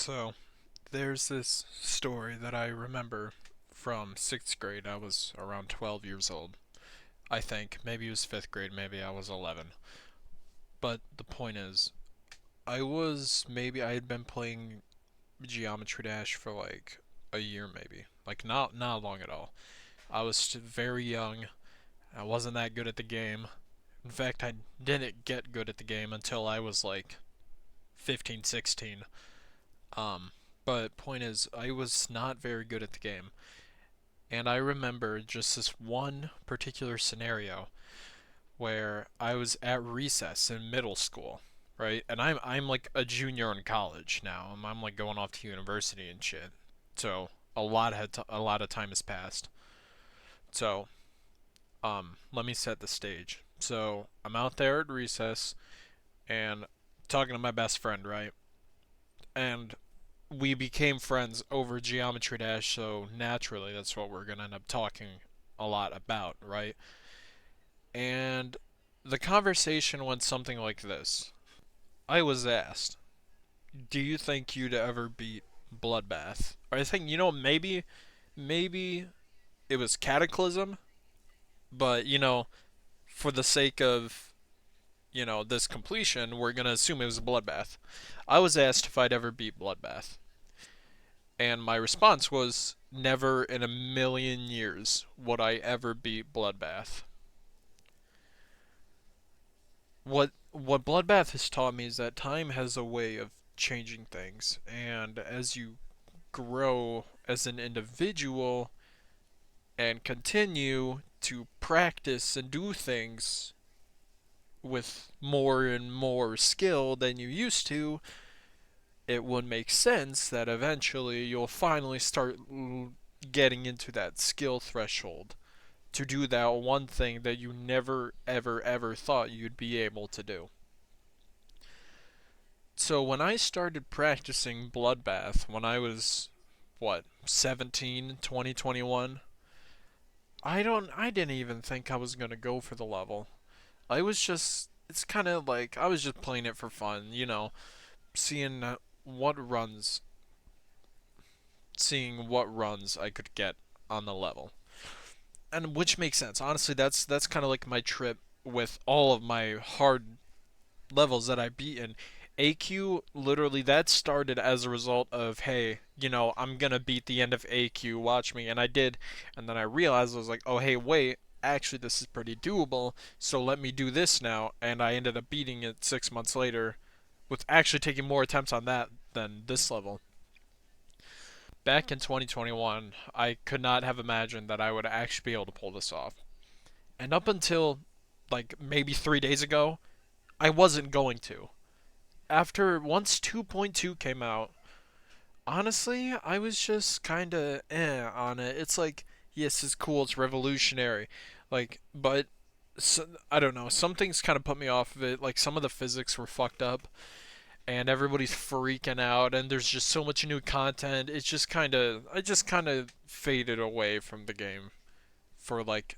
So, there's this story that I remember from 6th grade. I was around 12 years old. I think. Maybe it was 5th grade, maybe I was 11. But the point is, I had been playing Geometry Dash for like a year maybe. Like not long at all. I was very young. I wasn't that good at the game. In fact, I didn't get good at the game until I was like 15, 16. Um, but point is, I was not very good at the game. And I remember just this one particular scenario where I was at recess in middle school, right? And I'm like a junior in college now. I'm like going off to university and shit. So a lot of time has passed. So, let me set the stage. So, I'm out there at recess and talking to my best friend, right? And we became friends over Geometry Dash, so naturally that's what we're going to end up talking a lot about, right? And the conversation went something like this. I was asked, "Do you think you'd ever beat Bloodbath?" Or I think, maybe it was Cataclysm, but for the sake of, this completion, we're going to assume it was Bloodbath. I was asked if I'd ever beat Bloodbath. And my response was, never in a million years would I ever beat Bloodbath. What Bloodbath has taught me is that time has a way of changing things, and as you grow as an individual and continue to practice and do things with more and more skill than you used to, it would make sense that eventually you'll finally start getting into that skill threshold to do that one thing that you never ever ever thought you'd be able to do. So when I started practicing Bloodbath when I was 17, 20, 21, I didn't even think I was going to go for the level. I was just it's kind of like I was just playing it for fun, seeing what runs seeing what runs I could get on the level. And which makes sense. Honestly, that's kind of like my trip with all of my hard levels that I beat in. AQ, literally, that started as a result of, hey, I'm gonna beat the end of AQ, watch me. And I did. And then I realized, I was like, oh, hey, wait, actually, this is pretty doable, so let me do this now. And I ended up beating it 6 months later, with actually taking more attempts on that than this level. Back in 2021, I could not have imagined that I would actually be able to pull this off. And up until, like, maybe 3 days ago, I wasn't going to. Once 2.2 came out, honestly, I was just kind of on it. It's like, yes, it's cool, it's revolutionary. But I don't know, some things kind of put me off of it. Like, some of the physics were fucked up, and everybody's freaking out, and there's just so much new content. I just kind of faded away from the game for, like,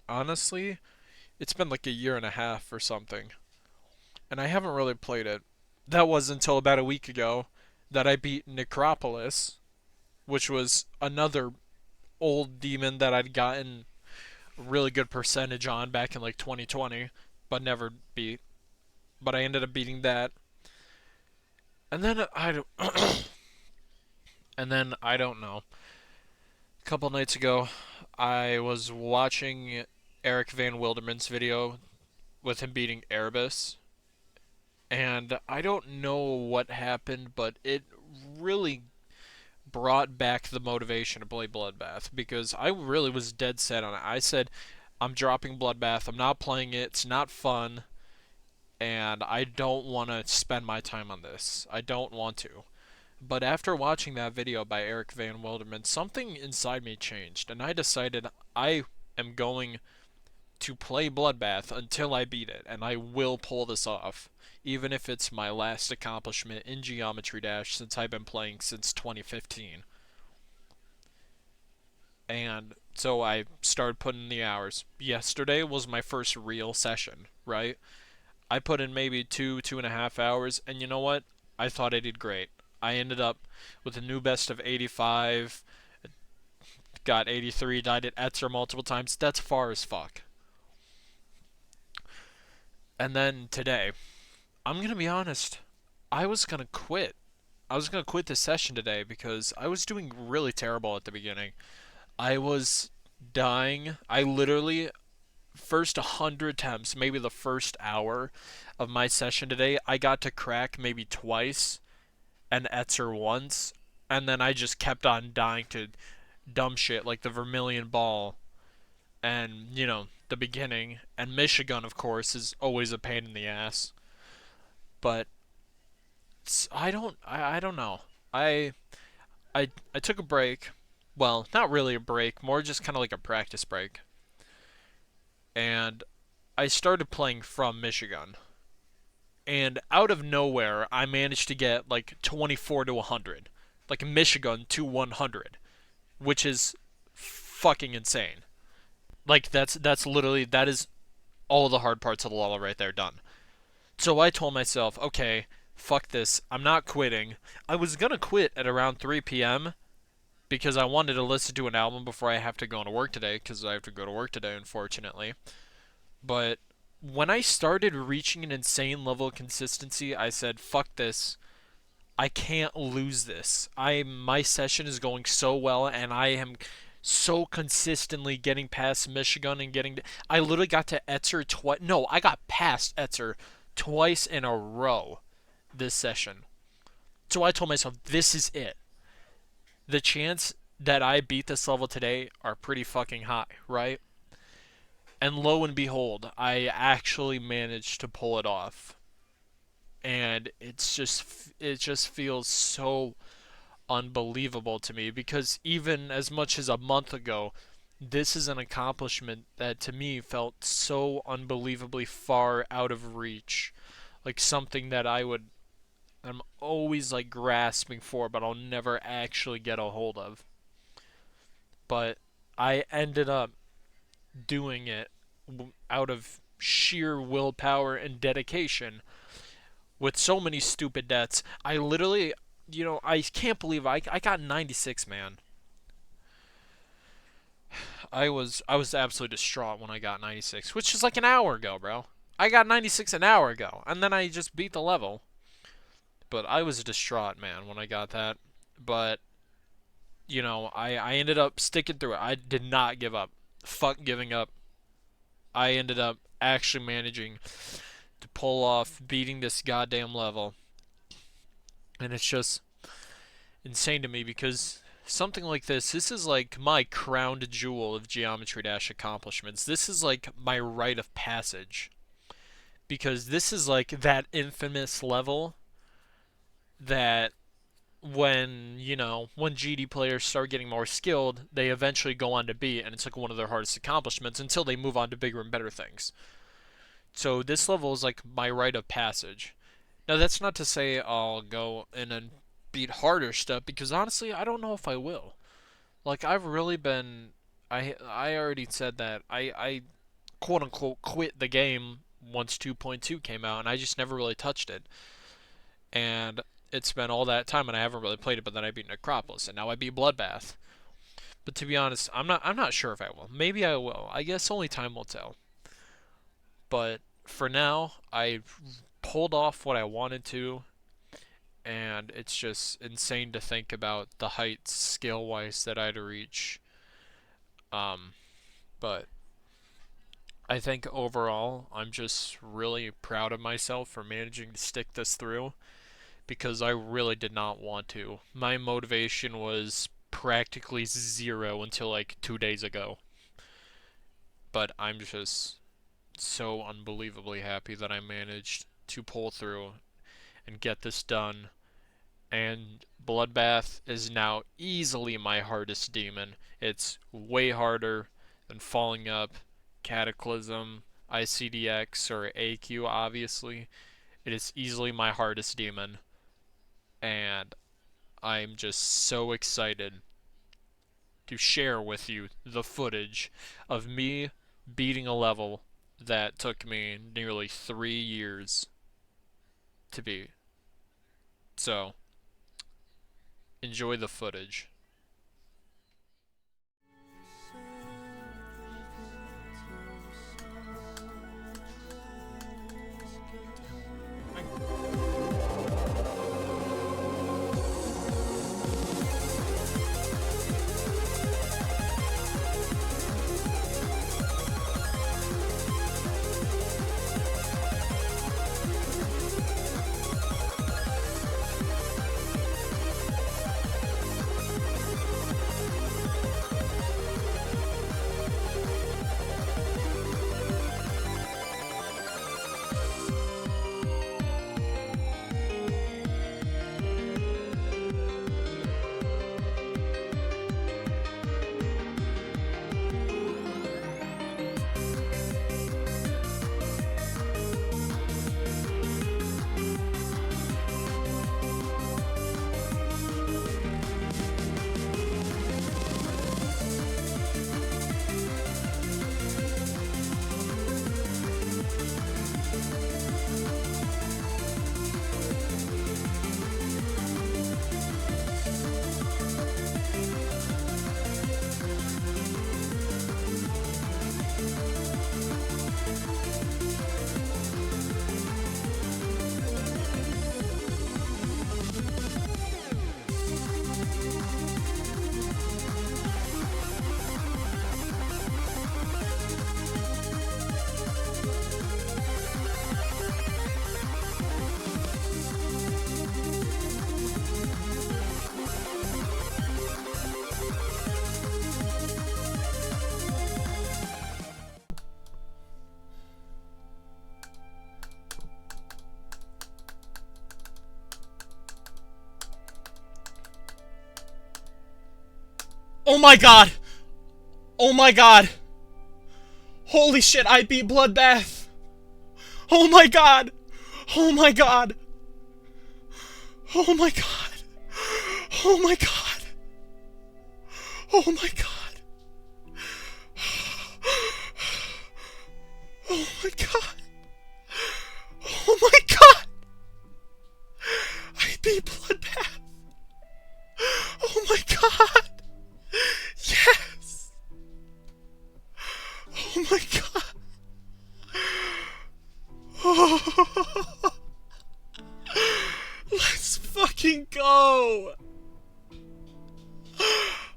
honestly, it's been like a year and a half or something, and I haven't really played it. That was until about a week ago that I beat Necropolis, which was another old demon that I'd gotten a really good percentage on back in like 2020, but never beat. But I ended up beating that, and then I don't know. A couple nights ago, I was watching Eric Van Wilderman's video with him beating Erebus, and I don't know what happened, but it really brought back the motivation to play Bloodbath because I really was dead set on it. I said, I'm dropping Bloodbath. I'm not playing it. It's not fun, and I don't want to spend my time on this. I don't want to. But after watching that video by Eric Van Wilderman, something inside me changed, and I decided I am going to play Bloodbath until I beat it, and I will pull this off, even if it's my last accomplishment in Geometry Dash since I've been playing since 2015. And so I started putting in the hours. Yesterday was my first real session, right? I put in maybe 2.5 hours, and you know what? I thought I did great. I ended up with a new best of 85, got 83, died at Etzer multiple times. That's far as fuck. And then today, I'm going to be honest, I was going to quit. I was going to quit this session today because I was doing really terrible at the beginning. I was dying. I literally, first 100 attempts, maybe the first hour of my session today, I got to crack maybe twice and Etzer once, and then I just kept on dying to dumb shit like the Vermilion Ball and, the beginning. And Michigan, of course, is always a pain in the ass. But I don't know. I, I took a break. Well, not really a break, more just kind of like a practice break. And I started playing from Michigan. And out of nowhere, I managed to get like 24 to 100. Like Michigan to 100, which is fucking insane. Like that's literally that is all the hard parts of the level right there done. So I told myself, okay, fuck this. I'm not quitting. I was gonna quit at around 3 p.m. because I wanted to listen to an album before I have to go to work today, because I have to go to work today, unfortunately. But when I started reaching an insane level of consistency, I said, fuck this. I can't lose this. My session is going so well, and I am so consistently getting past Michigan and I literally got to Etzer twice. No, I got past Etzer twice in a row this session. So I told myself, this is it. The chance that I beat this level today are pretty fucking high, right? And lo and behold, I actually managed to pull it off. And it just feels so unbelievable to me, because even as much as a month ago, this is an accomplishment that to me felt so unbelievably far out of reach. Like something that I'm always like grasping for, but I'll never actually get a hold of. But I ended up doing it out of sheer willpower and dedication with so many stupid deaths. I literally, I can't believe I got 96, man. I was absolutely distraught when I got 96, which is like an hour ago, bro. I got 96 an hour ago, and then I just beat the level. But I was distraught, man, when I got that. But I ended up sticking through it. I did not give up. Fuck giving up. I ended up actually managing to pull off beating this goddamn level. And it's just insane to me, because something like this is like my crowned jewel of Geometry Dash accomplishments. This is like my rite of passage. Because this is like that infamous level that when GD players start getting more skilled, they eventually go on to beat, and it's like one of their hardest accomplishments until they move on to bigger and better things. So this level is like my rite of passage. Now that's not to say I'll go in and beat harder stuff, because honestly I don't know if I will. Like I've really been I already said that I quote unquote quit the game once 2.2 came out, and I just never really touched it. And it's been all that time and I haven't really played it, but then I beat Necropolis and now I beat Bloodbath. But to be honest, I'm not sure if I will. Maybe I will. I guess only time will tell. But for now, I pulled off what I wanted to, and it's just insane to think about the heights skill wise that I'd reach. Um, but I think overall, I'm just really proud of myself for managing to stick this through, because I really did not want to. My motivation was practically zero until like 2 days ago. But I'm just so unbelievably happy that I managed to pull through and get this done. And Bloodbath is now easily my hardest demon. It's way harder than Falling Up, Cataclysm, ICDX, or AQ, obviously. It is easily my hardest demon. And I'm just so excited to share with you the footage of me beating a level that took me nearly 3 years to beat. So, Enjoy the footage. Oh my god! Oh my god! Holy shit, I beat Bloodbath! Oh my god! Oh my god! Oh my god! Oh my god! Oh my god! Oh my god! Oh my god! I beat Bloodbath! Oh my god! Yes! Oh my god! Oh. Let's fucking go!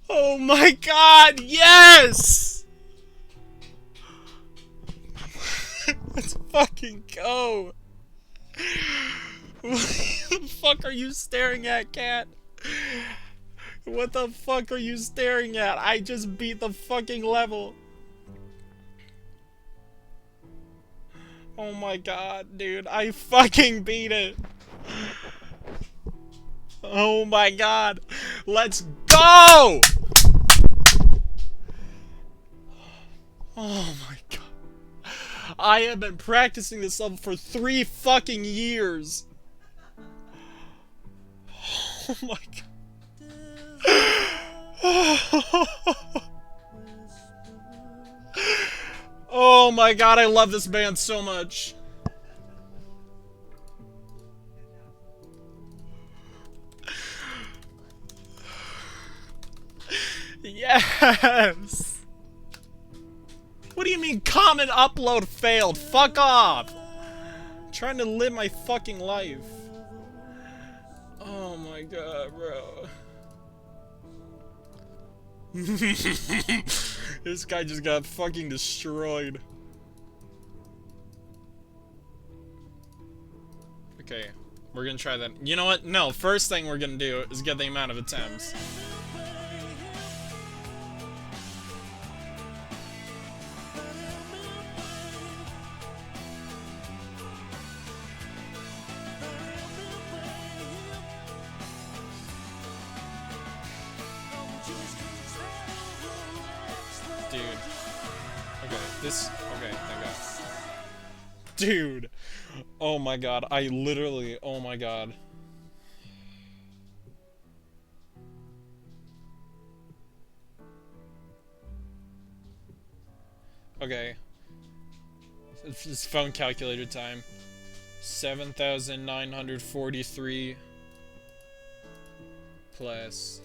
Oh my god, yes! Let's fucking go! What the fuck are you staring at, cat? What the fuck are you staring at? I just beat the fucking level. Oh my god, dude. I fucking beat it. Oh my god. Let's go! Oh my god. I have been practicing this level for 3 fucking years. Oh my god. Oh my god, I love this band so much. Yes! What do you mean comment upload failed? Fuck off! I'm trying to live my fucking life. Oh my god, bro. This guy just got fucking destroyed. Okay, we're gonna try that. You know what? No, first thing we're gonna do is get the amount of attempts. Dude. Okay, this... Okay, thank god. Dude! Oh my god, I literally... Oh my god. Okay. It's phone calculator time. 7,943... plus...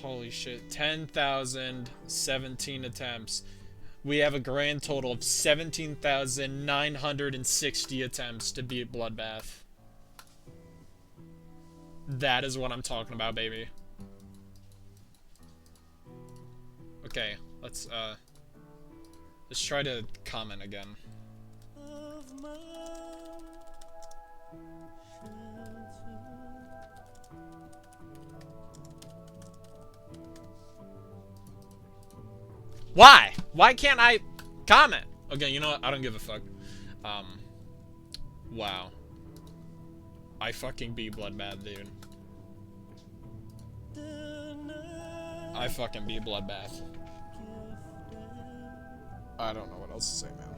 Holy shit. 10,017 attempts. We have a grand total of 17,960 attempts to beat Bloodbath. That is what I'm talking about, baby. Okay, let's try to comment again. Why? Why can't I comment? Okay, you know what? I don't give a fuck. Wow. I fucking beat Bloodbath, dude. I fucking beat Bloodbath. I don't know what else to say, man.